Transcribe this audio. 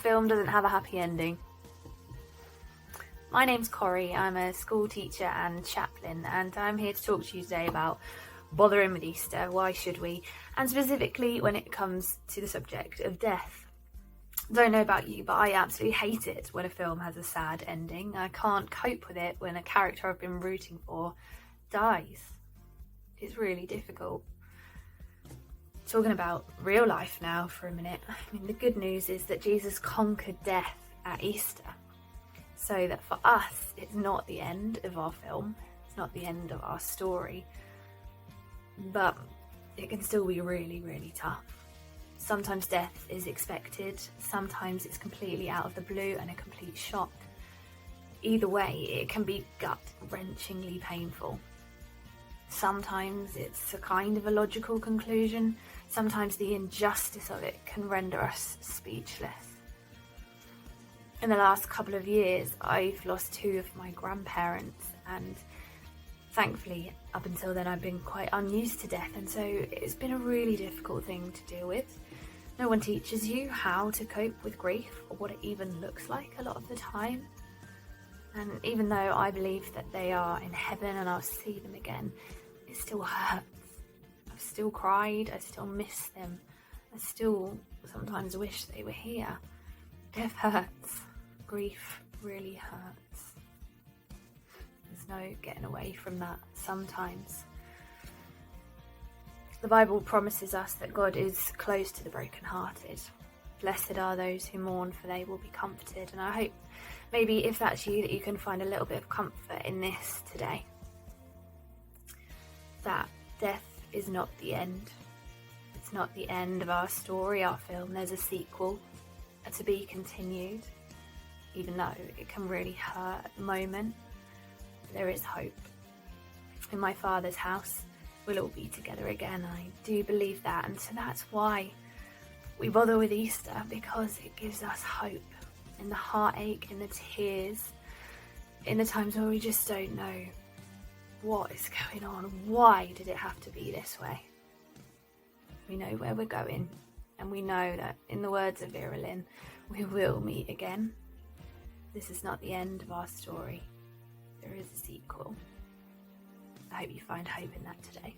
film doesn't have a happy ending. My name's Corrie, I'm a school teacher and chaplain, and I'm here to talk to you today about bothering with Easter, why should we, and specifically when it comes to the subject of death. Don't know about you, but I absolutely hate it when a film has a sad ending. I can't cope with it when a character I've been rooting for dies. It's really difficult. Talking about real life now for a minute, the good news is that Jesus conquered death at Easter. So that for us, it's not the end of our film, it's not the end of our story, but it can still be really, really tough. Sometimes death is expected, sometimes it's completely out of the blue and a complete shock. Either way, it can be gut-wrenchingly painful. Sometimes it's a kind of a logical conclusion, sometimes the injustice of it can render us speechless. In the last couple of years, I've lost 2 of my grandparents, and thankfully, up until then, I've been quite unused to death, and so it's been a really difficult thing to deal with. No one teaches you how to cope with grief, or what it even looks like a lot of the time. And even though I believe that they are in heaven and I'll see them again, it still hurts. I've still cried, I still miss them, I still sometimes wish they were here. Death hurts. Grief really hurts. There's no getting away from that sometimes. The Bible promises us that God is close to the brokenhearted. Blessed are those who mourn, for they will be comforted. And I hope maybe if that's you, that you can find a little bit of comfort in this today. That death is not the end. It's not the end of our story, our film. There's a sequel, to be continued. Even though it can really hurt at the moment, there is hope. In my Father's house, we'll all be together again. I do believe that, and so that's why we bother with Easter, because it gives us hope in the heartache, in the tears, in the times where we just don't know what is going on. Why did it have to be this way? We know where we're going, and we know that, in the words of Vera Lynn, we will meet again. This is not the end of our story. There is a sequel. I hope you find hope in that today.